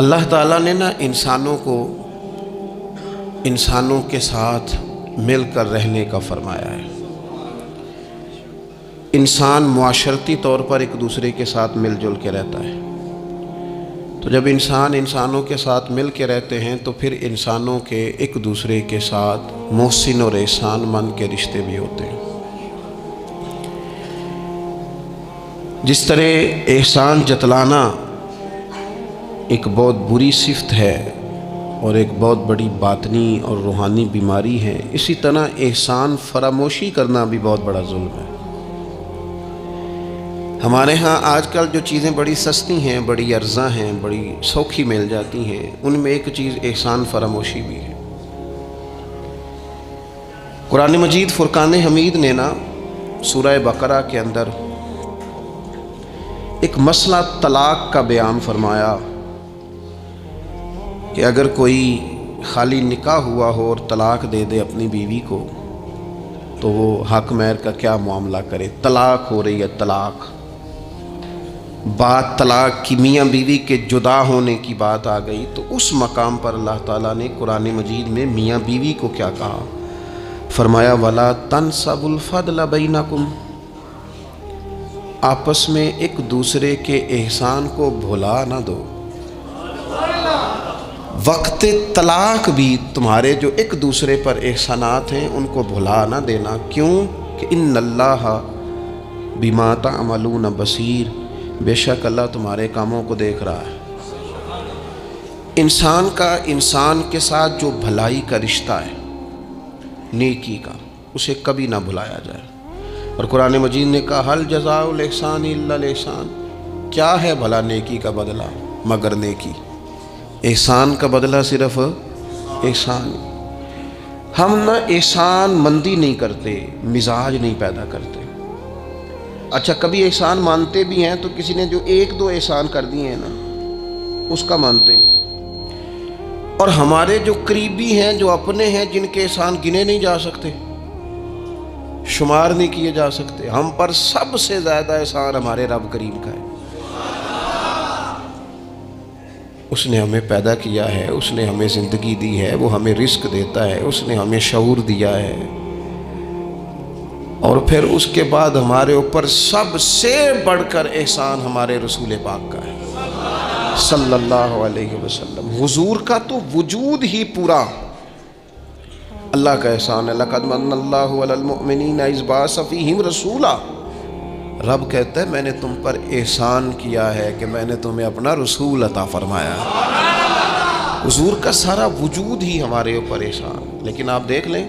اللہ تعالیٰ نے نا انسانوں کو انسانوں کے ساتھ مل کر رہنے کا فرمایا ہے۔ انسان معاشرتی طور پر ایک دوسرے کے ساتھ مل جل کے رہتا ہے، تو جب انسان انسانوں کے ساتھ مل کے رہتے ہیں تو پھر انسانوں کے ایک دوسرے کے ساتھ محسن اور احسان مند کے رشتے بھی ہوتے ہیں۔ جس طرح احسان جتلانا ایک بہت بری صفت ہے اور ایک بہت بڑی باطنی اور روحانی بیماری ہے، اسی طرح احسان فراموشی کرنا بھی بہت بڑا ظلم ہے۔ ہمارے ہاں آج کل جو چیزیں بڑی سستی ہیں، بڑی ارزاں ہیں، بڑی سوکھی مل جاتی ہیں، ان میں ایک چیز احسان فراموشی بھی ہے۔ قرآن مجید فرقان حمید نے نا سورہ بقرہ کے اندر ایک مسئلہ طلاق کا بیان فرمایا کہ اگر کوئی خالی نکاح ہوا ہو اور طلاق دے دے اپنی بیوی کو تو وہ حق مہر کا کیا معاملہ کرے۔ طلاق ہو رہی ہے، طلاق، بات طلاق کی، میاں بیوی کے جدا ہونے کی بات آ گئی، تو اس مقام پر اللہ تعالیٰ نے قرآن مجید میں میاں بیوی کو کیا کہا؟ فرمایا وَلَا تَنْسَبُوا الْفَضْلَ بَيْنَكُمْ، آپس میں ایک دوسرے کے احسان کو بھلا نہ دو۔ وقت طلاق بھی تمہارے جو ایک دوسرے پر احسانات ہیں ان کو بھلا نہ دینا۔ کیوں کہ ان اللہ بما تعملون بصیر، بے شک اللہ تمہارے کاموں کو دیکھ رہا ہے۔ انسان کا انسان کے ساتھ جو بھلائی کا رشتہ ہے، نیکی کا، اسے کبھی نہ بھلایا جائے۔ اور قرآن مجید نے کہا حل جزاء الاحسان الا الاحسان، کیا ہے بھلا نیکی کا بدلہ مگر نیکی، احسان کا بدلہ صرف احسان۔ ہم نہ احسان مندی نہیں کرتے، مزاج نہیں پیدا کرتے۔ اچھا کبھی احسان مانتے بھی ہیں تو کسی نے جو ایک دو احسان کر دیے ہیں نا اس کا مانتے ہیں، اور ہمارے جو قریبی ہیں، جو اپنے ہیں، جن کے احسان گنے نہیں جا سکتے، شمار نہیں کیے جا سکتے، ہم پر سب سے زیادہ احسان ہمارے رب کریم کا ہے۔ اس نے ہمیں پیدا کیا ہے، اس نے ہمیں زندگی دی ہے، وہ ہمیں رزق دیتا ہے، اس نے ہمیں شعور دیا ہے، اور پھر اس کے بعد ہمارے اوپر سب سے بڑھ کر احسان ہمارے رسول پاک کا ہے صلی اللہ علیہ وسلم۔ حضور کا تو وجود ہی پورا اللہ کا احسان ہے۔ لَقَدْ مَنَّ اللَّهُ عَلَى الْمُؤْمِنِينَ إِذْ بَعَثَ فِيهِمْ رَسُولًا، رب کہتا ہے میں نے تم پر احسان کیا ہے کہ میں نے تمہیں اپنا رسول عطا فرمایا۔ حضور کا سارا وجود ہی ہمارے اوپر احسان، لیکن آپ دیکھ لیں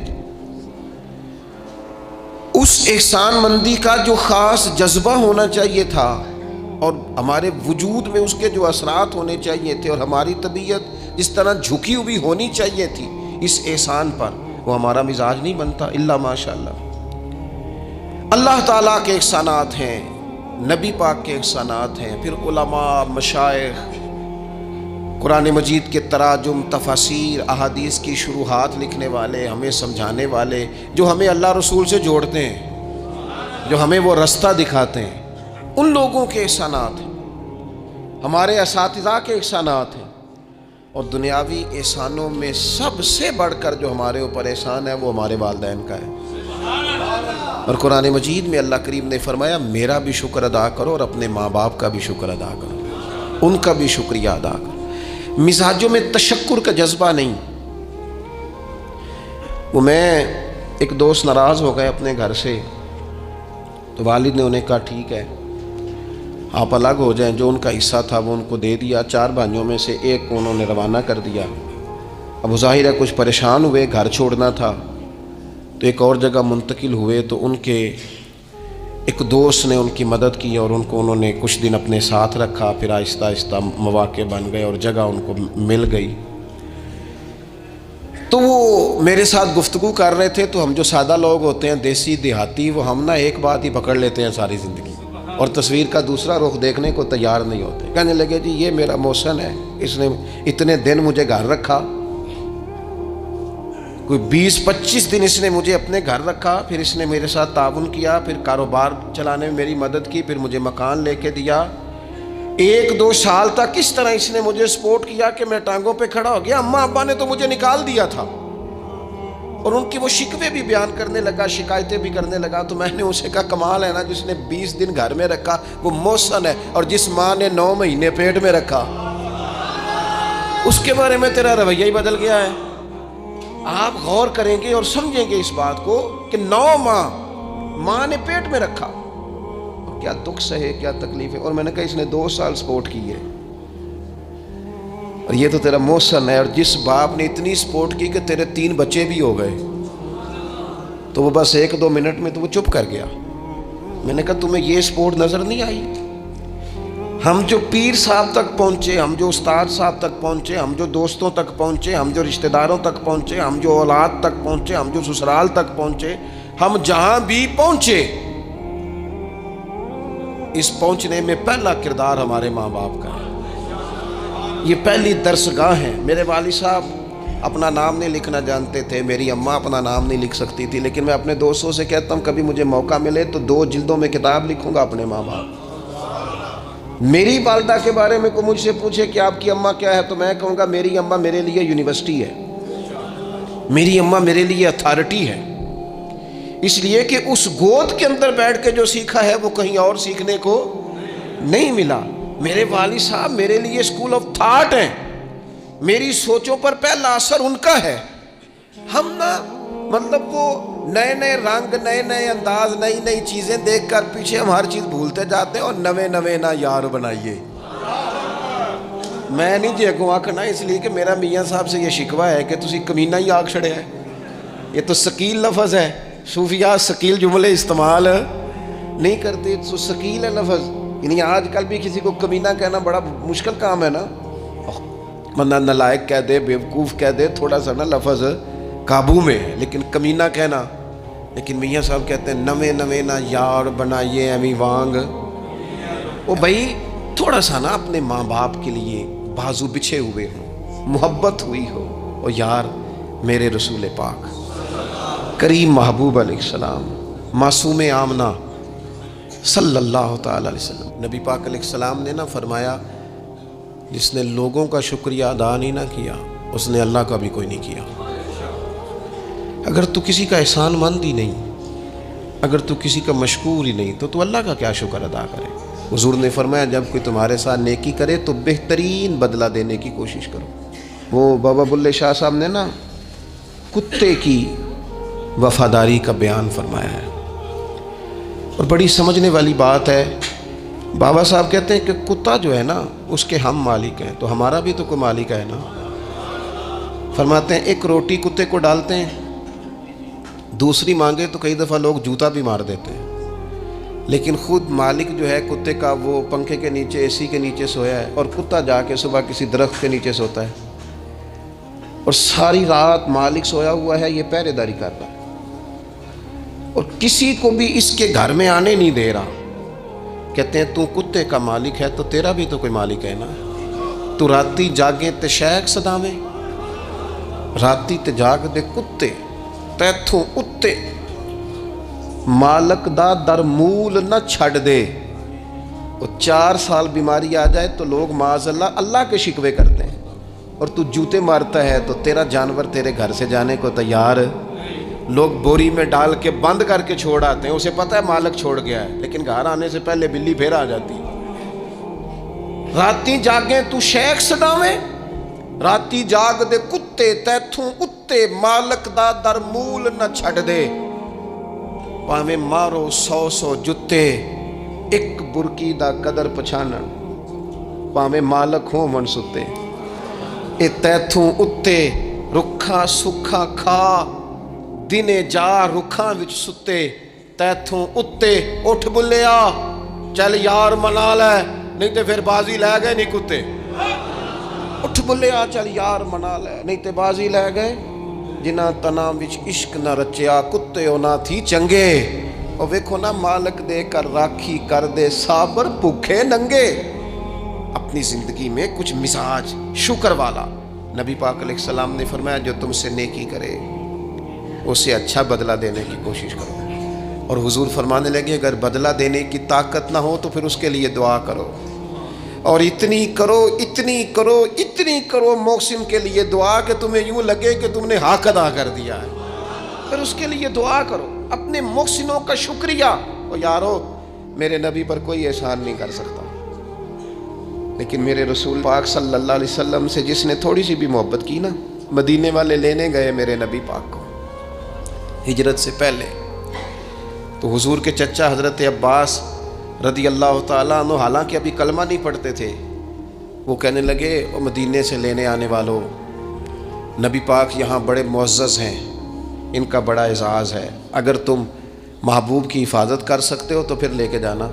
اس احسان مندی کا جو خاص جذبہ ہونا چاہیے تھا اور ہمارے وجود میں اس کے جو اثرات ہونے چاہیے تھے، اور ہماری طبیعت جس طرح جھکی ہوئی ہونی چاہیے تھی اس احسان پر، وہ ہمارا مزاج نہیں بنتا الا ماشاءاللہ۔ اللہ تعالیٰ کے احسانات ہیں، نبی پاک کے احسانات ہیں، پھر علماء، مشائخ، قرآن مجید کے تراجم، تفاسیر، احادیث کی شروحات لکھنے والے، ہمیں سمجھانے والے، جو ہمیں اللہ رسول سے جوڑتے ہیں، جو ہمیں وہ رستہ دکھاتے ہیں، ان لوگوں کے احسانات ہیں، ہمارے اساتذہ کے احسانات ہیں۔ اور دنیاوی احسانوں میں سب سے بڑھ کر جو ہمارے اوپر احسان ہے وہ ہمارے والدین کا ہے۔ اور قرآن مجید میں اللہ کریم نے فرمایا میرا بھی شکر ادا کرو اور اپنے ماں باپ کا بھی شکر ادا کرو، ان کا بھی شکریہ ادا کرو۔ مزاجوں میں تشکر کا جذبہ نہیں۔ وہ میں ایک دوست ناراض ہو گئے اپنے گھر سے، تو والد نے انہیں کہا ٹھیک ہے آپ الگ ہو جائیں، جو ان کا حصہ تھا وہ ان کو دے دیا۔ 4 بھائیوں میں سے ایک کو انہوں نے روانہ کر دیا۔ اب ظاہر ہے کچھ پریشان ہوئے، گھر چھوڑنا تھا تو ایک اور جگہ منتقل ہوئے، تو ان کے ایک دوست نے ان کی مدد کی اور ان کو انہوں نے کچھ دن اپنے ساتھ رکھا، پھر آہستہ آہستہ مواقع بن گئے اور جگہ ان کو مل گئی۔ تو وہ میرے ساتھ گفتگو کر رہے تھے، تو ہم جو سادہ لوگ ہوتے ہیں، دیسی دیہاتی، وہ ہم نا ایک بات ہی پکڑ لیتے ہیں ساری زندگی، اور تصویر کا دوسرا رخ دیکھنے کو تیار نہیں ہوتے۔ کہنے لگے جی یہ میرا محسن ہے، اس نے اتنے دن مجھے گھر رکھا، کوئی 20-25 دن اس نے مجھے اپنے گھر رکھا، پھر اس نے میرے ساتھ تعاون کیا، پھر کاروبار چلانے میں میری مدد کی، پھر مجھے مکان لے کے دیا، ایک دو سال تک کس طرح اس نے مجھے سپورٹ کیا کہ میں ٹانگوں پہ کھڑا ہو گیا. اماں ابا نے تو مجھے نکال دیا تھا. اور ان کی وہ شکوے بھی بیان کرنے لگا, شکایتیں بھی کرنے لگا. تو میں نے اسے کہا کمال ہے نا, جس نے 20 دن گھر میں رکھا وہ محسن ہے, اور جس ماں نے 9 مہینے پیٹ میں رکھا اس کے بارے میں تیرا رویہ ہی بدل گیا ہے. آپ غور کریں گے اور سمجھیں گے اس بات کو کہ 9 ماں نے پیٹ میں رکھا, کیا دکھ سہے, کیا تکلیف ہے. اور میں نے کہا اس نے 2 سال سپورٹ کی ہے, اور یہ تو تیرا محسن ہے. اور جس باپ نے اتنی سپورٹ کی کہ تیرے 3 بچے بھی ہو گئے, تو وہ بس 1-2 منٹ میں تو وہ چپ کر گیا. میں نے کہا تمہیں یہ سپورٹ نظر نہیں آئی؟ ہم جو پیر صاحب تک پہنچے, ہم جو استاد صاحب تک پہنچے, ہم جو دوستوں تک پہنچے, ہم جو رشتہ داروں تک پہنچے, ہم جو اولاد تک پہنچے, ہم جو سسرال تک پہنچے, ہم جہاں بھی پہنچے, اس پہنچنے میں پہلا کردار ہمارے ماں باپ کا ہے. یہ پہلی درسگاہ ہے. میرے والد صاحب اپنا نام نہیں لکھنا جانتے تھے, میری اماں اپنا نام نہیں لکھ سکتی تھی, لیکن میں اپنے دوستوں سے کہتا ہوں کبھی مجھے موقع ملے تو 2 جلدوں میں کتاب لکھوں گا اپنے ماں باپ. میری والدہ کے بارے میں کوئی مجھ سے پوچھے کہ آپ کی اماں کیا ہے, تو میں کہوں گا میری اماں میرے لیے یونیورسٹی ہے, میری اماں میرے لیے اتھارٹی ہے. اس لیے کہ اس گود کے اندر بیٹھ کے جو سیکھا ہے وہ کہیں اور سیکھنے کو نہیں ملا. میرے والد صاحب میرے لیے اسکول آف تھاٹ ہیں, میری سوچوں پر پہلا اثر ان کا ہے. ہم نا مطلب وہ نئے نئے رنگ, نئے نئے انداز, نئی نئی چیزیں دیکھ کر پیچھے ہم ہر چیز بھولتے جاتے ہیں, اور نوے نہ یار بنائیے. میں نہیں جی اگوں آکھنا, اس لیے کہ میرا میاں صاحب سے یہ شکوہ ہے کہ تسی کمینہ ہی آکھ چھڑے ہے. یہ تو ثقیل لفظ ہے, صوفیاء ثقیل جملے استعمال نہیں کرتے, تو ثقیل ہے لفظ. یعنی آج کل بھی کسی کو کمینہ کہنا بڑا مشکل کام ہے نا. بندہ نالائق کہہ دے, بیوقوف کہہ دے, تھوڑا سا نا لفظ قابو میں, لیکن کمینہ کہنا. لیکن میاں صاحب کہتے ہیں نوے نہ یار بنائیے ایویں وانگ. وہ بھائی تھوڑا سا نا اپنے ماں باپ کے لیے بازو بچھے ہوئے ہوں, محبت ہوئی ہو. اور یار میرے رسول پاک کریم محبوب علیہ السلام, معصوم آمنہ صلی اللہ تعالی علیہ وسلم, نبی پاک علیہ السلام نے نا فرمایا جس نے لوگوں کا شکریہ ادا نہیں نہ کیا اس نے اللہ کا بھی کوئی نہیں کیا. اگر تو کسی کا احسان مند ہی نہیں, اگر تو کسی کا مشکور ہی نہیں, تو اللہ کا کیا شکر ادا کرے. حضور نے فرمایا جب کوئی تمہارے ساتھ نیکی کرے تو بہترین بدلہ دینے کی کوشش کرو. وہ بابا بلے شاہ صاحب نے نا کتے کی وفاداری کا بیان فرمایا ہے, اور بڑی سمجھنے والی بات ہے. بابا صاحب کہتے ہیں کہ کتا جو ہے نا اس کے ہم مالک ہیں, تو ہمارا بھی تو کوئی مالک ہے نا. فرماتے ہیں ایک روٹی کتے کو ڈالتے ہیں, دوسری مانگے تو کئی دفعہ لوگ جوتا بھی مار دیتے ہیں, لیکن خود مالک جو ہے کتے کا وہ پنکھے کے نیچے, اے سی کے نیچے سویا ہے, اور کتا جا کے صبح کسی درخت کے نیچے سوتا ہے, اور ساری رات مالک سویا ہوا ہے, یہ پہرے داری کر رہا ہے, اور کسی کو بھی اس کے گھر میں آنے نہیں دے رہا. کہتے ہیں تو کتے کا مالک ہے تو تیرا بھی تو کوئی مالک ہے نا. تو راتی جاگے تے شیخ صداویں, راتی تے جاگ دے کتے تیتھوں اتے, مالک دا در مول نہ چھڑ دے. وہ 4 سال بیماری آ جائے تو لوگ معاذ اللہ کے شکوے کرتے ہیں, اور تو جوتے مارتا ہے تو تیرا جانور تیرے گھر سے جانے کو تیار. لوگ بوری میں ڈال کے بند کر کے چھوڑ آتے ہیں, اسے پتہ ہے مالک چھوڑ گیا ہے, لیکن گھر آنے سے پہلے بلی پھر آ جاتی. راتی جاگیں تو شیخ صداویں, راتی جاگ دے کتے تیتھوں اتے, مالک دا در مول نہ چھڑ دے. پاویں مارو 100 جتے, ایک برکی دا قدر پچھانن, پاویں مالک ہوں من ستے. اے تیتھوں اتے رکھا سکھا کھا, دنے جا رکھاں وچ ستے. تیتھوں اتے اٹھ بلیا, چل یار منا لے, نہیں تے پھر بازی لے گئے نہیں کتے. اٹھ بلیا چل یار منا لے, نہیں تے بازی لے گئے. جنہ تنا وچ عشق نہ رچیا, کتے اونا تھی چنگے. اور ویکھو نا مالک دے کر راکھی کر دے صابر بھوکے ننگے. اپنی زندگی میں کچھ مزاج شکر والا. نبی پاک علیہ السلام نے فرمایا جو تم سے نیکی کرے اسے اچھا بدلہ دینے کی کوشش کرو. اور حضور فرمانے لگے اگر بدلہ دینے کی طاقت نہ ہو تو پھر اس کے لیے دعا کرو. اور اتنی کرو اتنی کرو اتنی کرو محسن کے لیے دعا کہ تمہیں یوں لگے کہ تم نے حق ادا کر دیا ہے، پھر اس کے لیے دعا کرو، اپنے محسنوں کا شکریہ۔ اور یارو میرے نبی پر کوئی احسان نہیں کر سکتا، لیکن میرے رسول پاک صلی اللہ علیہ وسلم سے جس نے تھوڑی سی بھی محبت کی نا، مدینے والے لینے گئے میرے نبی پاک کو ہجرت سے پہلے، تو حضور کے چچا حضرت عباس رضی اللہ تعالیٰ عنہ حالانکہ ابھی کلمہ نہیں پڑھتے تھے، وہ کہنے لگے او مدینے سے لینے آنے والوں، نبی پاک یہاں بڑے معزز ہیں، ان کا بڑا اعزاز ہے، اگر تم محبوب کی حفاظت کر سکتے ہو تو پھر لے کے جانا۔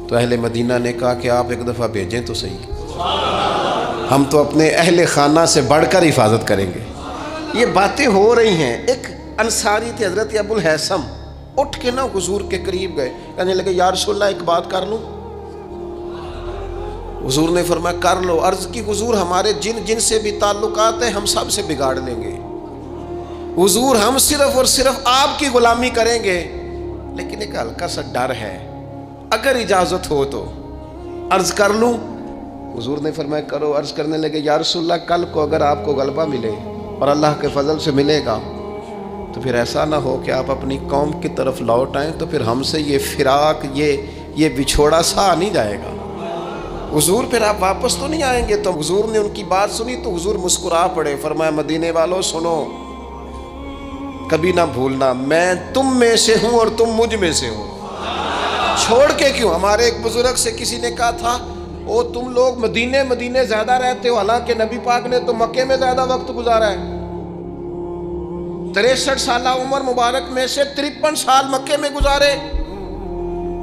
تو اہل مدینہ نے کہا کہ آپ ایک دفعہ بھیجیں تو صحیح، ہم تو اپنے اہل خانہ سے بڑھ کر حفاظت کریں گے۔ یہ باتیں ہو رہی ہیں، ایک انصاری تھے حضرت ابو الحیثم، اٹھ کے نا حضور کے قریب گئے، کہنے لگے یا رسول اللہ ایک بات کر لوں؟ حضور نے فرمایا کر لو۔ عرض کی حضور ہمارے جن سے بھی تعلقات ہیں ہم سب سے بگاڑ لیں گے، حضور ہم صرف اور صرف آپ کی غلامی کریں گے، لیکن ایک ہلکا سا ڈر ہے، اگر اجازت ہو تو عرض کر لوں؟ حضور نے فرمایا کرو۔ عرض کرنے لگے یا رسول اللہ کل کو اگر آپ کو غلبہ ملے اور اللہ کے فضل سے ملے گا تو پھر ایسا نہ ہو کہ آپ اپنی قوم کی طرف لوٹ آئیں، تو پھر ہم سے یہ فراق یہ بچھوڑا سا نہیں جائے گا، حضور پھر آپ واپس تو نہیں آئیں گے۔ تو حضور نے ان کی بات سنی تو حضور مسکرا پڑے، فرمایا مدینے والوں سنو، کبھی نہ بھولنا میں تم میں سے ہوں اور تم مجھ میں سے ہو، چھوڑ کے کیوں؟ ہمارے ایک بزرگ سے کسی نے کہا تھا او تم لوگ مدینے زیادہ رہتے ہو، حالانکہ نبی پاک نے تو مکے میں زیادہ وقت گزارا ہے، 63 سالہ عمر مبارک میں سے 53 سال مکے میں گزارے،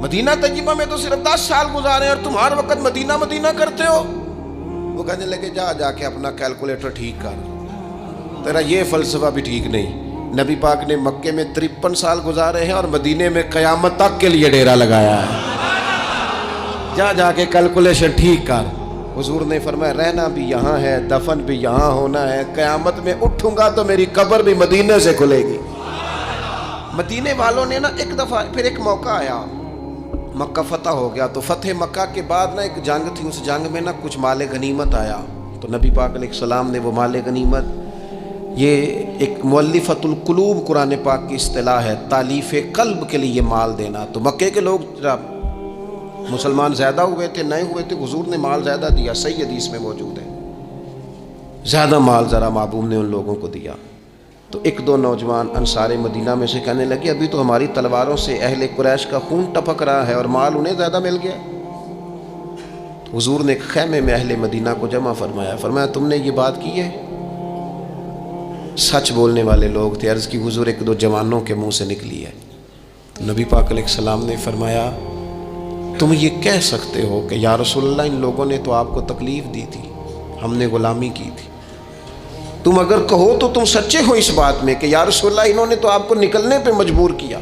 مدینہ طیبہ میں تو صرف 10 سال گزارے اور تم ہر وقت مدینہ کرتے ہو۔ وہ کہنے لگے جا کے اپنا کیلکولیٹر ٹھیک کر، تیرا یہ فلسفہ بھی ٹھیک نہیں، نبی پاک نے مکے میں 53 سال گزارے ہیں اور مدینے میں قیامت تک کے لیے ڈیرا لگایا ہے، جا کے کیلکولیشن ٹھیک کر۔ حضور نے فرمایا رہنا بھی یہاں ہے، دفن بھی یہاں ہونا ہے، قیامت میں اٹھوں گا تو میری قبر بھی مدینے سے کھلے گی۔ مدینے والوں نے نا ایک دفعہ پھر ایک موقع آیا، مکہ فتح ہو گیا، تو فتح مکہ کے بعد نا ایک جنگ تھی، اس جنگ میں نا کچھ مال غنیمت آیا، تو نبی پاک علیہ السلام نے وہ مال غنیمت، یہ ایک مؤلفۃ القلوب قرآن پاک کی اصطلاح ہے، تالیف قلب کے لیے مال دینا، تو مکے کے لوگ مسلمان زیادہ ہوئے تھے، نئے ہوئے تھے، حضور نے مال زیادہ دیا، صحیح حدیث میں موجود ہے، زیادہ مال ذرا محبوب نے ان لوگوں کو دیا۔ تو ایک دو نوجوان انصار مدینہ میں سے کہنے لگے ابھی تو ہماری تلواروں سے اہل قریش کا خون ٹپک رہا ہے اور مال انہیں زیادہ مل گیا۔ تو حضور نے ایک خیمے میں اہل مدینہ کو جمع فرمایا تم نے یہ بات کی ہے؟ سچ بولنے والے لوگ تھے۔ عرض کی حضور ایک دو جوانوں کے منہ سے نکلی ہے۔ تو نبی پاک علیہ السلام نے فرمایا تم یہ کہہ سکتے ہو کہ یا رسول اللہ ان لوگوں نے تو آپ کو تکلیف دی تھی، ہم نے غلامی کی تھی، تم اگر کہو تو تم سچے ہو اس بات میں کہ یا رسول اللہ انہوں نے تو آپ کو نکلنے پہ مجبور کیا،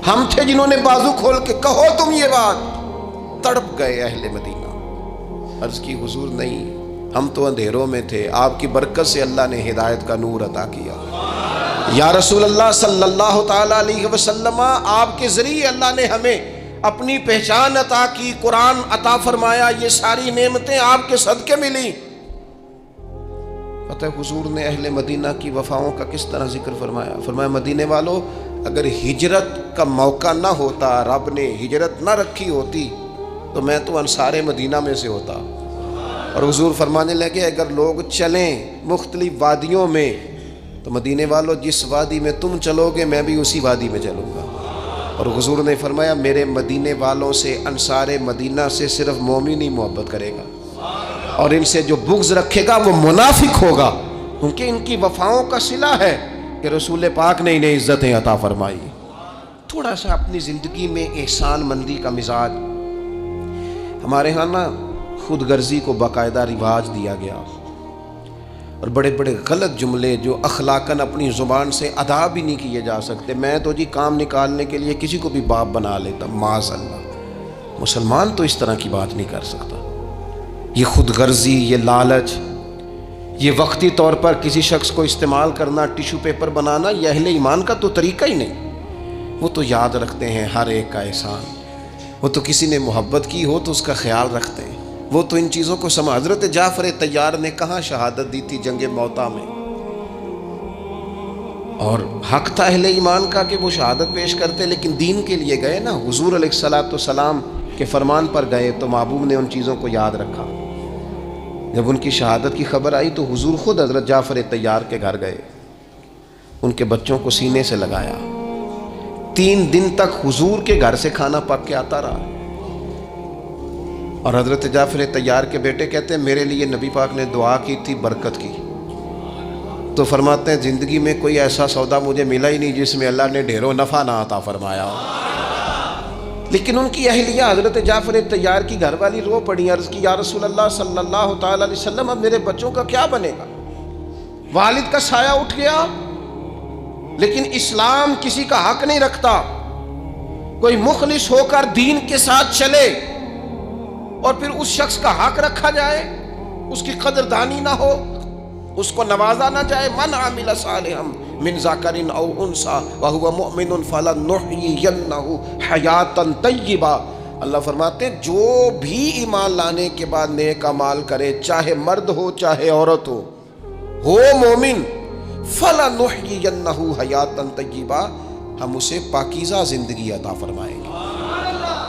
ہم تھے جنہوں نے بازو کھول کے کہو تم یہ بات۔ تڑپ گئے اہل مدینہ۔ عرض کی حضور نہیں، ہم تو اندھیروں میں تھے، آپ کی برکت سے اللہ نے ہدایت کا نور عطا کیا۔ یا رسول اللہ صلی اللہ تعالی علیہ وسلم آپ کے ذریعے اللہ نے ہمیں اپنی پہچان عطا کی، قرآن عطا فرمایا، یہ ساری نعمتیں آپ کے صدقے ملی۔ پتہ حضور نے اہل مدینہ کی وفاؤں کا کس طرح ذکر فرمایا مدینے والوں اگر ہجرت کا موقع نہ ہوتا، رب نے ہجرت نہ رکھی ہوتی تو میں تو انصار مدینہ میں سے ہوتا۔ اور حضور فرمانے لگے اگر لوگ چلیں مختلف وادیوں میں تو مدینے والوں جس وادی میں تم چلو گے میں بھی اسی وادی میں چلوں گا۔ اور حضور نے فرمایا میرے مدینے والوں سے، انصار مدینہ سے صرف مومن ہی محبت کرے گا، اور ان سے جو بغض رکھے گا وہ منافق ہوگا، کیونکہ ان کی وفاؤں کا صلہ ہے کہ رسول پاک نے انہیں عزتیں عطا فرمائی۔ تھوڑا سا اپنی زندگی میں احسان مندی کا مزاج، ہمارے ہاں نا خود غرضی کو باقاعدہ رواج دیا گیا، اور بڑے بڑے غلط جملے جو اخلاقاً اپنی زبان سے ادا بھی نہیں کیے جا سکتے، میں تو جی کام نکالنے کے لیے کسی کو بھی باپ بنا لیتا، معاذ اللہ۔ مسلمان تو اس طرح کی بات نہیں کر سکتا۔ یہ خود غرضی، یہ لالچ، یہ وقتی طور پر کسی شخص کو استعمال کرنا، ٹیشو پیپر بنانا، یہ اہل ایمان کا تو طریقہ ہی نہیں۔ وہ تو یاد رکھتے ہیں ہر ایک کا احسان، وہ تو کسی نے محبت کی ہو تو اس کا خیال رکھتے ہیں۔ وہ تو ان چیزوں کو سمجھ. حضرت جعفر طیار نے کہاں شہادت دی تھی؟ جنگ موتا میں. اور حق تھا اہل ایمان کا کہ وہ شہادت پیش کرتے، لیکن دین کے لیے گئے نا. حضور علیہ السلام کے فرمان پر گئے تو محبوب نے ان چیزوں کو یاد رکھا. جب ان کی شہادت کی خبر آئی تو حضور خود حضرت جعفر طیار کے گھر گئے، ان کے بچوں کو سینے سے لگایا. 3 دن تک حضور کے گھر سے کھانا پک کے آتا رہا. اور حضرت جعفر طیار کے بیٹے کہتے ہیں میرے لیے نبی پاک نے دعا کی تھی برکت کی. تو فرماتے ہیں زندگی میں کوئی ایسا سودا مجھے ملا ہی نہیں جس میں اللہ نے ڈھیروں نفع نہ عطا فرمایا ہو. لیکن ان کی اہلیہ حضرت جعفر طیار کی گھر والی رو پڑی، عرض کی یا رسول اللہ صلی اللہ تعالی علیہ وسلم اب میرے بچوں کا کیا بنے گا؟ والد کا سایہ اٹھ گیا، لیکن اسلام کسی کا حق نہیں رکھتا. کوئی مخلص ہو کر دین کے ساتھ چلے اور پھر اس شخص کا حق رکھا جائے، اس کی قدردانی نہ ہو، اس کو نوازا نہ جائے. من عمل صالحا من ذکر او انثی وهو مؤمن فلنحیینہ حیاتا طیبہ. اللہ فرماتے ہیں جو بھی ایمان لانے کے بعد نیک اعمال کرے، چاہے مرد ہو چاہے عورت ہو مومن، فلنحیینہ حیاتا طیبہ، ہم اسے پاکیزہ زندگی عطا فرمائیں گے،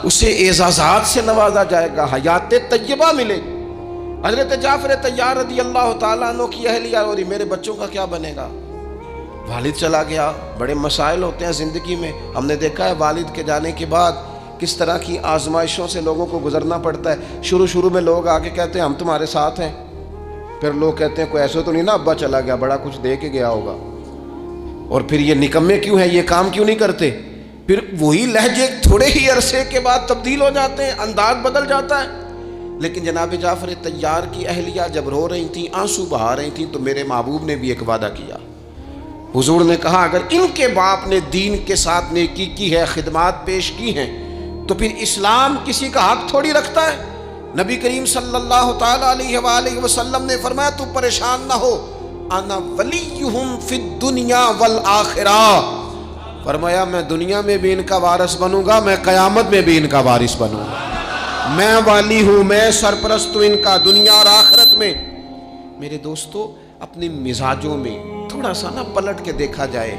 اسے اعزازات سے نوازا جائے گا، حیات طیبہ ملے گی. حضرت جعفر طیار رضی اللہ تعالیٰ عنہ کی اہلیہ اور میرے بچوں کا کیا بنے گا؟ والد چلا گیا. بڑے مسائل ہوتے ہیں زندگی میں، ہم نے دیکھا ہے والد کے جانے کے بعد کس طرح کی آزمائشوں سے لوگوں کو گزرنا پڑتا ہے. شروع میں لوگ آ کے کہتے ہیں ہم تمہارے ساتھ ہیں، پھر لوگ کہتے ہیں کوئی ایسا تو نہیں نا ابا چلا گیا، بڑا کچھ دے کے گیا ہوگا، اور پھر یہ نکمے کیوں ہیں، یہ کام کیوں نہیں کرتے. پھر وہی لہجے تھوڑے ہی عرصے کے بعد تبدیل ہو جاتے ہیں، انداز بدل جاتا ہے. لیکن جناب جعفر طیار کی اہلیہ جب رو رہی تھیں، آنسو بہا رہی تھیں، تو میرے محبوب نے بھی ایک وعدہ کیا. حضور نے کہا اگر ان کے باپ نے دین کے ساتھ نیکی کی ہے، خدمات پیش کی ہیں، تو پھر اسلام کسی کا حق تھوڑی رکھتا ہے. نبی کریم صلی اللہ تعالی علیہ وآلہ وسلم نے فرمایا تو پریشان نہ ہو، انا ولیہم فی الدنیا والآخرہ. فرمایا میں دنیا میں بھی ان کا وارث بنوں گا، میں قیامت میں بھی ان کا وارث بنوں گا. میں والی ہوں، میں سرپرست ہوں ان کا، دنیا اور آخرت میں. میرے دوستو اپنے مزاجوں میں تھوڑا سا نا پلٹ کے دیکھا جائے،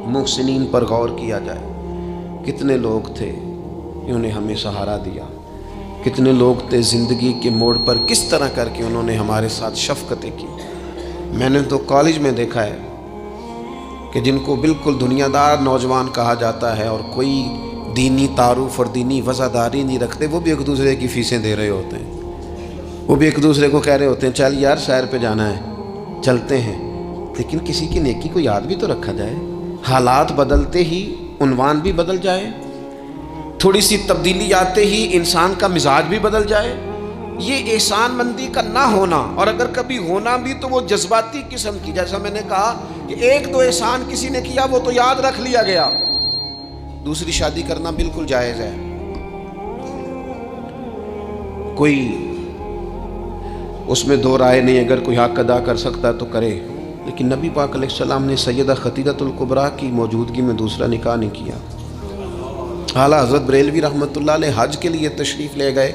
محسنین پر غور کیا جائے. کتنے لوگ تھے انہوں نے ہمیں سہارا دیا، کتنے لوگ تھے زندگی کے موڑ پر کس طرح کر کے انہوں نے ہمارے ساتھ شفقتیں کی. میں نے تو کالج میں دیکھا ہے کہ جن کو بالکل دنیا دار نوجوان کہا جاتا ہے اور کوئی دینی تعارف اور دینی وفاداری نہیں رکھتے، وہ بھی ایک دوسرے کی فیسیں دے رہے ہوتے ہیں، وہ بھی ایک دوسرے کو کہہ رہے ہوتے ہیں چل یار سیر پہ جانا ہے چلتے ہیں. لیکن کسی کی نیکی کو یاد بھی تو رکھا جائے. حالات بدلتے ہی عنوان بھی بدل جائے، تھوڑی سی تبدیلی آتے ہی انسان کا مزاج بھی بدل جائے. یہ احسان مندی کا نہ ہونا، اور اگر کبھی ہونا بھی تو وہ جذباتی قسم کی. جیسا میں نے کہا کہ ایک دو احسان کسی نے کیا وہ تو یاد رکھ لیا گیا. دوسری شادی کرنا بالکل جائز ہے، کوئی اس میں دو رائے نہیں، اگر کوئی حق ادا کر سکتا تو کرے. لیکن نبی پاک علیہ السلام نے سیدہ خدیجہ الکبریٰ کی موجودگی میں دوسرا نکاح نہیں کیا. اعلیٰ حضرت بریلوی رحمۃ اللہ علیہ حج کے لیے تشریف لے گئے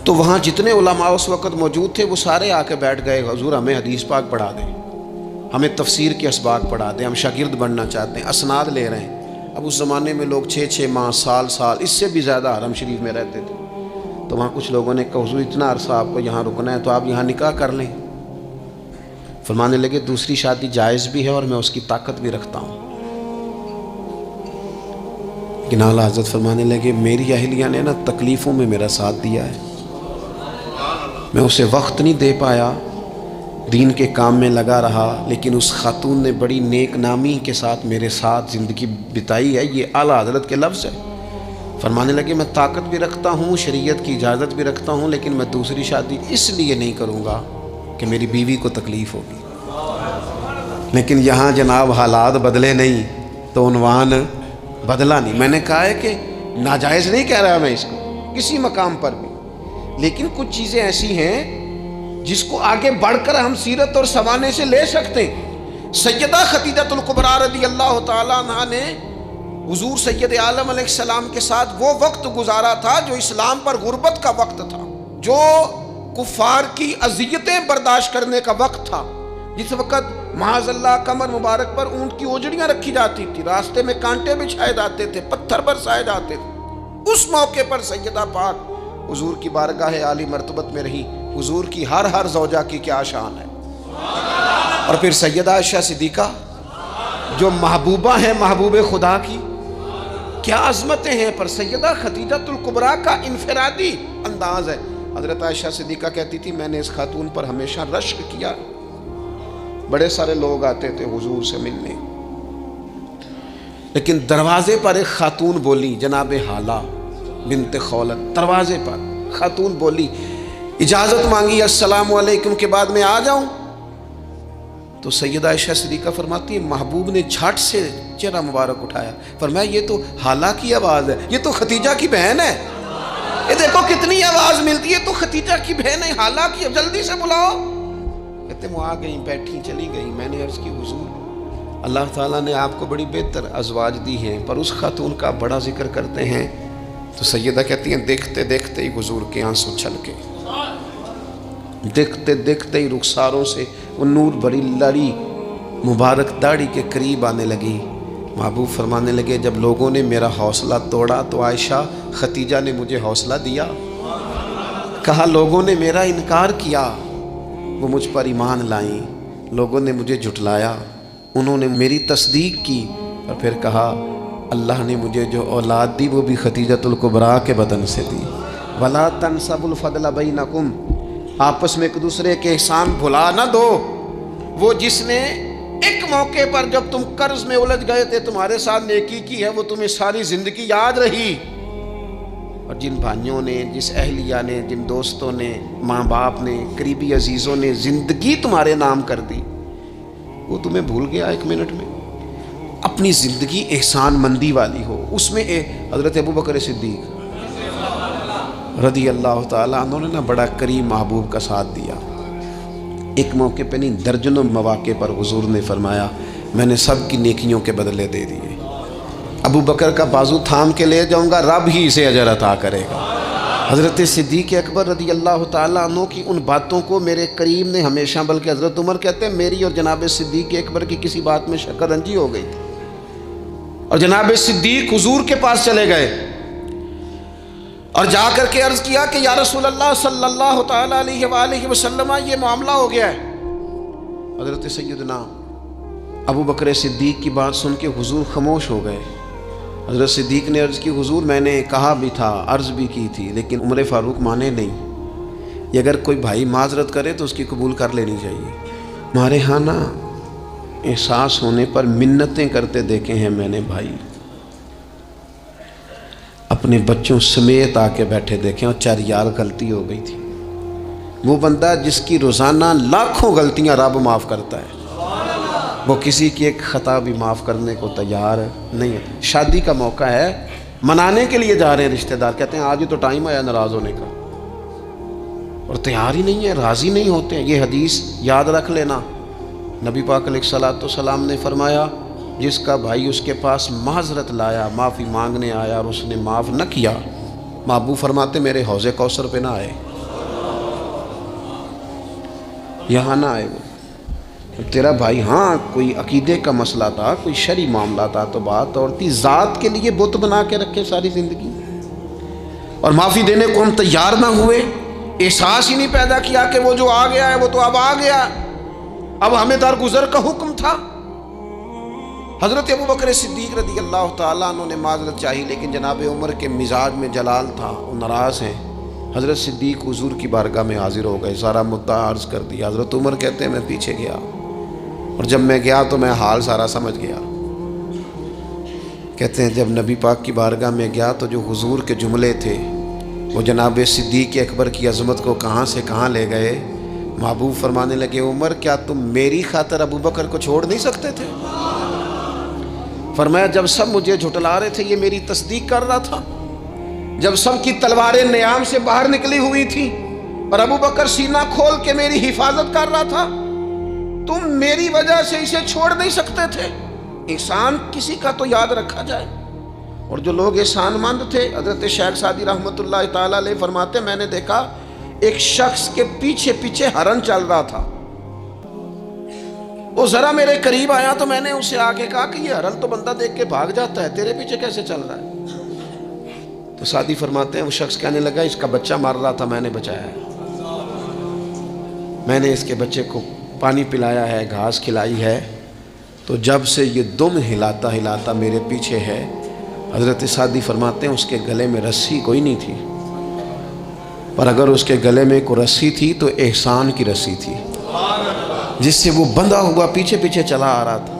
تو وہاں جتنے علماء اس وقت موجود تھے وہ سارے آ کے بیٹھ گئے، حضور ہمیں حدیث پاک پڑھا دیں، ہمیں تفسیر کے اسباق پڑھا دیں، ہم شاگرد بننا چاہتے ہیں، اسناد لے رہے ہیں. اب اس زمانے میں لوگ 6 ماہ سال اس سے بھی زیادہ حرم شریف میں رہتے تھے. تو وہاں کچھ لوگوں نے کہا حضور اتنا عرصہ آپ کو یہاں رکنا ہے تو آپ یہاں نکاح کر لیں. فرمانے لگے دوسری شادی جائز بھی ہے اور میں اس کی طاقت بھی رکھتا ہوں. لیکن اعلیٰ حضرت فرمانے لگے میری اہلیہ نے نا تکلیفوں میں میرا ساتھ دیا ہے، میں اسے وقت نہیں دے پایا، دین کے کام میں لگا رہا، لیکن اس خاتون نے بڑی نیک نامی کے ساتھ میرے ساتھ زندگی بتائی ہے. یہ اعلیٰ حضرت کے لفظ ہے. فرمانے لگے میں طاقت بھی رکھتا ہوں، شریعت کی اجازت بھی رکھتا ہوں، لیکن میں دوسری شادی اس لیے نہیں کروں گا کہ میری بیوی کو تکلیف ہوگی. لیکن یہاں جناب حالات بدلے نہیں تو عنوان بدلا نہیں. میں نے کہا ہے کہ ناجائز نہیں کہہ رہا میں اس کو کسی مقام پر بھی، لیکن کچھ چیزیں ایسی ہیں جس کو آگے بڑھ کر ہم سیرت اور سوانے سے لے سکتے ہیں. سیدہ خدیجہ الکبریٰ رضی اللہ تعالیٰ عنہ نے حضور سید عالم علیہ السلام کے ساتھ وہ وقت گزارا تھا جو اسلام پر غربت کا وقت تھا. جو کفار کی اذیتیں برداشت کرنے کا وقت تھا، جس وقت معاذ اللہ کمر مبارک پر اونٹ کی اوجڑیاں رکھی جاتی تھی، راستے میں کانٹے بچھائے جاتے تھے، پتھر برسائے جاتے تھے، اس موقع پر سیدہ پاک حضور کی بارگاہ عالی مرتبت میں رہی۔ حضور کی ہر زوجہ کی کیا شان ہے۔ اور پھر سیدہ عائشہ صدیقہ جو محبوبہ ہیں محبوب خدا کی، کیا عظمتیں ہیں، پر سیدہ خدیجہ الکبریٰ کا انفرادی انداز ہے۔ حضرت عائشہ صدیقہ کہتی تھی میں نے اس خاتون پر ہمیشہ رشک کیا، بڑے سارے لوگ آتے تھے حضور سے ملنے، لیکن دروازے پر ایک خاتون بولی، جناب حالہ بنت خولت، دروازے پر خاتون بولی، اجازت مانگی السلام علیکم کے بعد میں آ جاؤں؟ تو سیدہ عائشہ صدیقہ فرماتی ہے محبوب نے جھٹ سے چہرہ مبارک اٹھایا، فرمایا یہ تو حالہ کی آواز ہے، یہ تو خدیجہ کی بہن ہے، یہ دیکھو کتنی آواز ملتی ہے، تو خدیجہ کی بہن ہے، حالہ کی، جلدی سے بلاؤ۔ کہتے وہ آ گئیں، بیٹھی چلی گئی۔ میں نے عرض کی حضور اللہ تعالیٰ نے آپ کو بڑی بہتر ازواج دی ہیں، پر اس خاتون کا بڑا ذکر کرتے ہیں۔ تو سیدہ کہتی ہیں دیکھتے دیکھتے ہی حضور کے آنسو چھلکے، دیکھتے دیکھتے ہی رخساروں سے وہ نور بھری لڑی مبارک داڑھی کے قریب آنے لگی۔ محبوب فرمانے لگے جب لوگوں نے میرا حوصلہ توڑا تو عائشہ خدیجہ نے مجھے حوصلہ دیا، کہا لوگوں نے میرا انکار کیا وہ مجھ پر ایمان لائیں، لوگوں نے مجھے جھٹلایا انہوں نے میری تصدیق کی، اور پھر کہا اللہ نے مجھے جو اولاد دی وہ بھی خدیجۃ الکبریٰ کے بدن سے دی۔ وَلَا تَنْسَبُوا الْفَضْلَ بَيْنَكُمْ، آپس میں ایک دوسرے کے احسان بھلا نہ دو۔ وہ جس نے ایک موقع پر جب تم قرض میں الجھ گئے تھے تمہارے ساتھ نیکی کی ہے، وہ تمہیں ساری زندگی یاد رہی، اور جن بھائیوں نے، جس اہلیہ نے، جن دوستوں نے، ماں باپ نے، قریبی عزیزوں نے زندگی تمہارے نام کر دی، وہ تمہیں بھول گیا ایک منٹ میں۔ اپنی زندگی احسان مندی والی ہو، اس میں حضرت ابوبکر صدیق رضی اللہ تعالیٰ عنہ نے بڑا کریم محبوب کا ساتھ دیا۔ ایک موقع پہ نہیں، درجنوں مواقع پر حضور نے فرمایا میں نے سب کی نیکیوں کے بدلے دے دیے، ابو بکر کا بازو تھام کے لے جاؤں گا، رب ہی اسے اجر عطا کرے گا۔ حضرت صدیق اکبر رضی اللہ تعالیٰ عنہ کی ان باتوں کو میرے کریم نے ہمیشہ، بلکہ حضرت عمر کہتے ہیں میری اور جناب صدیق اکبر کی کسی بات میں شکر رنجی ہو گئی تھی، اور جناب صدیق حضور کے پاس چلے گئے اور جا کر کے عرض کیا کہ یا رسول اللہ صلی اللہ تعالیٰ علیہ وآلہ وسلم یہ معاملہ ہو گیا ہے۔ حضرت سیدنا ابو بکر صدیق کی بات سن کے حضور خاموش ہو گئے۔ حضرت صدیق نے عرض کی حضور میں نے کہا بھی تھا، عرض بھی کی تھی، لیکن عمر فاروق مانے نہیں، یہ اگر کوئی بھائی معذرت کرے تو اس کی قبول کر لینی چاہیے۔ ہمارے ہاں نا احساس ہونے پر منتیں کرتے دیکھے ہیں میں نے بھائی، اپنے بچوں سمیت آ کے بیٹھے دیکھیں، اور چار یار غلطی ہو گئی تھی، وہ بندہ جس کی روزانہ لاکھوں غلطیاں رب معاف کرتا ہے، وہ کسی کی ایک خطا بھی معاف کرنے کو تیار نہیں ہے۔ شادی کا موقع ہے، منانے کے لیے جا رہے ہیں رشتہ دار، کہتے ہیں آج ہی تو ٹائم آیا ناراض ہونے کا، اور تیار ہی نہیں ہے، راضی نہیں ہوتے ہیں۔ یہ حدیث یاد رکھ لینا، نبی پاک علیہ الصلوۃ والسلام نے فرمایا جس کا بھائی اس کے پاس معذرت لایا، معافی مانگنے آیا اور اس نے معاف نہ کیا، محبوب فرماتے میرے حوض کوثر پہ نہ آئے، یہاں نہ آئے۔ وہ تیرا بھائی ہاں کوئی عقیدے کا مسئلہ تھا، کوئی شرعی معاملہ تھا تو بات اور تھی، ذات کے لیے بت بنا کے رکھے ساری زندگی، اور معافی دینے کو ہم تیار نہ ہوئے، احساس ہی نہیں پیدا کیا کہ وہ جو آ گیا ہے وہ تو اب آ گیا، اب ہمیں درگزر کا حکم تھا۔ حضرت ابوبکر صدیق رضی اللہ تعالیٰ عنہ نے معذرت چاہی، لیکن جناب عمر کے مزاج میں جلال تھا، وہ ناراض ہیں۔ حضرت صدیق حضور کی بارگاہ میں حاضر ہو گئے، سارا مدعا عرض کر دیا۔ حضرت عمر کہتے ہیں میں پیچھے گیا، اور جب میں گیا تو میں حال سارا سمجھ گیا۔ کہتے ہیں جب نبی پاک کی بارگاہ میں گیا تو جو حضور کے جملے تھے وہ جناب صدیق اکبر کی عظمت کو کہاں سے کہاں لے گئے۔ محبوب فرمانے لگے عمر کیا تم میری خاطر ابو بکر کو چھوڑ نہیں سکتے تھے؟ فرمایا جب سب مجھے جھٹلا رہے تھے یہ میری تصدیق کر رہا تھا، جب سب کی تلواریں نیام سے باہر نکلی ہوئی تھی اور ابو بکر سینہ کھول کے میری حفاظت کر رہا تھا، تم میری وجہ سے اسے چھوڑ نہیں سکتے تھے۔ احسان کسی کا تو یاد رکھا جائے، اور جو لوگ احسان مند تھے، حضرت شیخ سعدی رحمۃ اللہ تعالیٰ علیہ فرماتے میں نے دیکھا ایک شخص کے پیچھے پیچھے ہرن چل رہا تھا. وہ ذرا میرے قریب آیا تو میں نے اسے آ کے کہا کہ یہ ہرن تو بندہ دیکھ کے بھاگ جاتا ہے، تیرے پیچھے کیسے چل رہا ہے؟ تو سعدی فرماتے ہیں وہ شخص کہنے لگا اس کا بچہ مر رہا تھا، میں نے بچایا ہے، میں نے اس کے بچے کو پانی پلایا ہے، گھاس کھلائی ہے، تو جب سے یہ دم ہلاتا ہلاتا میرے پیچھے ہے. حضرت سعدی فرماتے ہیں اس کے گلے میں رسی کوئی نہیں تھی، پر اگر اس کے گلے میں کوئی رسی تھی تو احسان کی رسی تھی جس سے وہ بندھا ہوا پیچھے پیچھے چلا آ رہا تھا.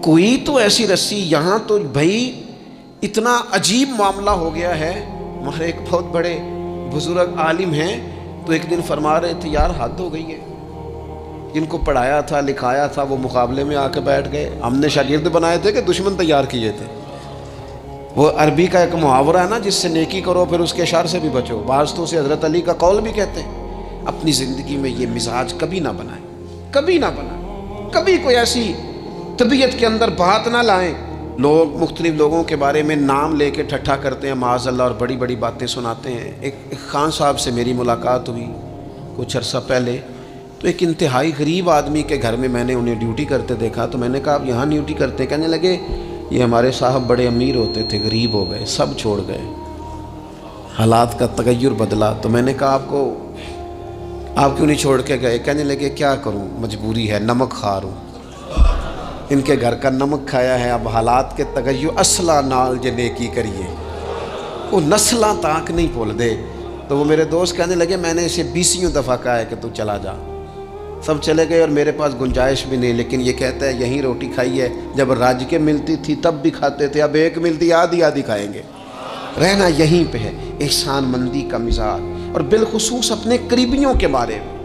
کوئی تو ایسی رسی، یہاں تو بھائی اتنا عجیب معاملہ ہو گیا ہے. ہمارے ایک بہت بڑے بزرگ عالم ہیں تو ایک دن فرما رہے تھے یار حد ہو گئی ہے، جن کو پڑھایا تھا لکھایا تھا وہ مقابلے میں آ کے بیٹھ گئے. ہم نے شاگرد بنائے تھے کہ دشمن تیار کیے تھے. وہ عربی کا ایک محاورہ ہے نا، جس سے نیکی کرو پھر اس کے شر سے بھی بچو. بعض تو اسے حضرت علی کا قول بھی کہتے ہیں. اپنی زندگی میں یہ مزاج کبھی نہ بنائیں، کبھی نہ بنائیں، کبھی کوئی ایسی طبیعت کے اندر بات نہ لائیں. لوگ مختلف لوگوں کے بارے میں نام لے کے ٹھٹھا کرتے ہیں معاذ اللہ اور بڑی بڑی باتیں سناتے ہیں. ایک خان صاحب سے میری ملاقات ہوئی کچھ عرصہ پہلے، تو ایک انتہائی غریب آدمی کے گھر میں نے انہیں ڈیوٹی کرتے دیکھا. تو میں نے کہا آپ یہاں ڈیوٹی کرتے؟ کہنے لگے یہ ہمارے صاحب بڑے امیر ہوتے تھے، غریب ہو گئے، سب چھوڑ گئے، حالات کا تغیر بدلا. تو میں نے کہا آپ کیوں نہیں چھوڑ کے گئے؟ کہنے لگے کیا کروں، مجبوری ہے، نمک خار ہوں، ان کے گھر کا نمک کھایا ہے، اب حالات کے تغیر اصلہ نال جے نیکی کریے، وہ نسلاں تاک نہیں بھول دے. تو وہ میرے دوست کہنے لگے میں نے اسے 20 دفعہ کہا ہے کہ تو چلا جا. سب چلے گئے اور میرے پاس گنجائش بھی نہیں، لیکن یہ کہتا ہے یہیں روٹی کھائی ہے، جب راج کے ملتی تھی تب بھی کھاتے تھے، اب ایک ملتی آدھی آدھی کھائیں گے. رہنا یہیں پہ ہے، احسان مندی کا مزاج. اور بالخصوص اپنے قریبیوں کے بارے میں،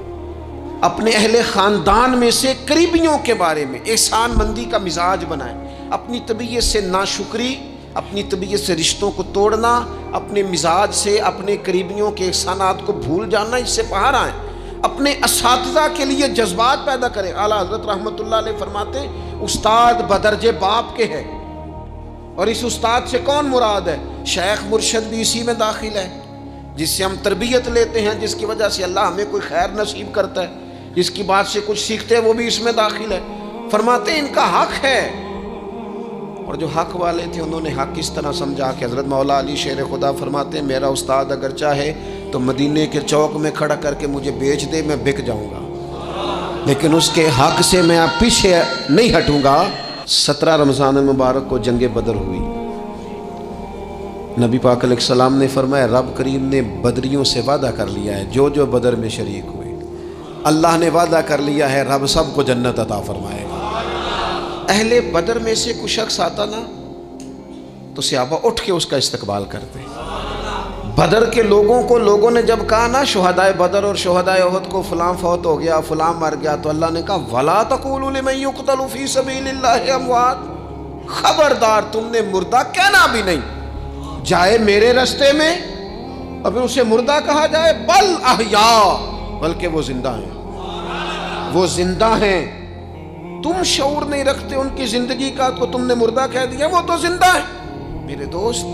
اپنے اہل خاندان میں سے قریبیوں کے بارے میں احسان مندی کا مزاج بنائیں. اپنی طبیعت سے ناشکری، اپنی طبیعت سے رشتوں کو توڑنا، اپنے مزاج سے اپنے قریبیوں کے احسانات کو بھول جانا، اس سے باہر آئیں. اپنے اساتذہ کے لیے جذبات پیدا کریں. اعلیٰ حضرت رحمۃ اللہ علیہ فرماتے ہیں استاد بدرجے باپ کے ہے. اور اس استاد سے کون مراد ہے؟ شیخ مرشد بھی اسی میں داخل ہے، جس سے ہم تربیت لیتے ہیں، جس کی وجہ سے اللہ ہمیں کوئی خیر نصیب کرتا ہے، جس کی بات سے کچھ سیکھتے ہیں، وہ بھی اس میں داخل ہے. فرماتے ہیں ان کا حق ہے. اور جو حق والے تھے انہوں نے حق اس طرح سمجھا کہ حضرت مولا علی شیر خدا فرماتے ہیں میرا استاد اگر چاہے تو مدینے کے چوک میں کھڑا کر کے مجھے بیچ دے، میں بک جاؤں گا، لیکن اس کے حق سے میں اب پیچھے نہیں ہٹوں گا. 17 رمضان المبارک کو جنگ بدر ہوئی. نبی پاک علیہ السلام نے فرمایا رب کریم نے بدریوں سے وعدہ کر لیا ہے، جو بدر میں شریک ہوئے اللہ نے وعدہ کر لیا ہے رب سب کو جنت عطا فرمائے گا. اہل بدر میں سے کوئی شخص آتا نا تو صحابہ اٹھ کے اس کا استقبال کرتے. بدر کے لوگوں نے جب کہا نا شہدائے بدر اور شہدائے احد کو فلاں فوت ہو گیا، فلاں مر گیا، تو اللہ نے کہا وَلَا تَقُولُوا لِمَن يُقْتَلُ فِي سَبِيلِ اللَّهِ أَمْوَاتٌ، خبردار تم نے مردہ کہنا بھی نہیں، جائے میرے رستے میں اور پھر اسے مردہ کہا جائے، بل احیاء، بلکہ وہ زندہ ہیں، وہ زندہ ہیں. تم شعور نہیں رکھتے ان کی زندگی کا تو تم نے مردہ کہہ دیا، وہ تو زندہ ہے. میرے دوست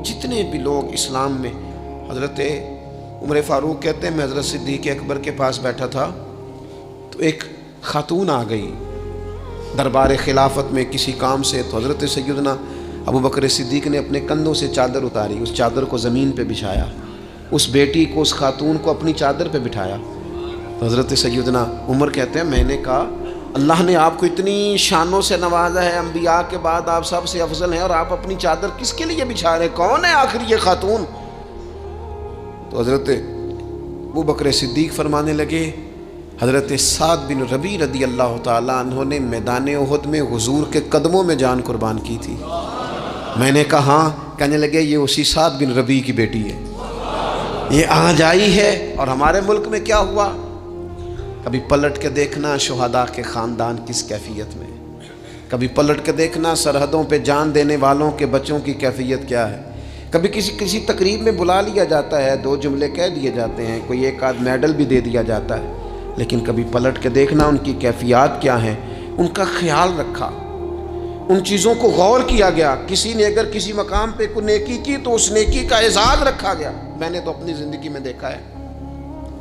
جتنے بھی لوگ اسلام میں، حضرت عمر فاروق کہتے ہیں میں حضرت صدیق اکبر کے پاس بیٹھا تھا تو ایک خاتون آ گئی دربار خلافت میں کسی کام سے، تو حضرت سیدنا ابو بکر صدیق نے اپنے کندھوں سے چادر اتاری، اس چادر کو زمین پہ بچھایا، اس بیٹی کو، اس خاتون کو اپنی چادر پہ بٹھایا. تو حضرت سیدنا عمر کہتے ہیں میں نے کہا اللہ نے آپ کو اتنی شانوں سے نوازا ہے، انبیاء کے بعد آپ سب سے افضل ہیں، اور آپ اپنی چادر کس کے لیے بچھا رہے؟ کون ہے آخر یہ خاتون؟ تو حضرت ابو بکر صدیق فرمانے لگے حضرت سعد بن ربیع رضی اللہ تعالیٰ عنہ نے میدان احد میں حضور کے قدموں میں جان قربان کی تھی. میں نے کہا ہاں. کہنے لگے یہ اسی سعد بن ربیع کی بیٹی ہے، یہ آج آئی ہے. اور ہمارے ملک میں کیا ہوا؟ کبھی پلٹ کے دیکھنا شہداء کے خاندان کس کیفیت میں، کبھی پلٹ کے دیکھنا سرحدوں پہ جان دینے والوں کے بچوں کی کیفیت کیا ہے. کبھی کسی تقریب میں بلا لیا جاتا ہے، 2 جملے کہہ دیے جاتے ہیں، کوئی ایک آدھ میڈل بھی دے دیا جاتا ہے، لیکن کبھی پلٹ کے دیکھنا ان کی کیفیات کیا ہیں، ان کا خیال رکھا، ان چیزوں کو غور کیا گیا. کسی نے اگر کسی مقام پہ کوئی نیکی کی تو اس نیکی کا اعزاز رکھا گیا. میں نے تو اپنی زندگی میں دیکھا ہے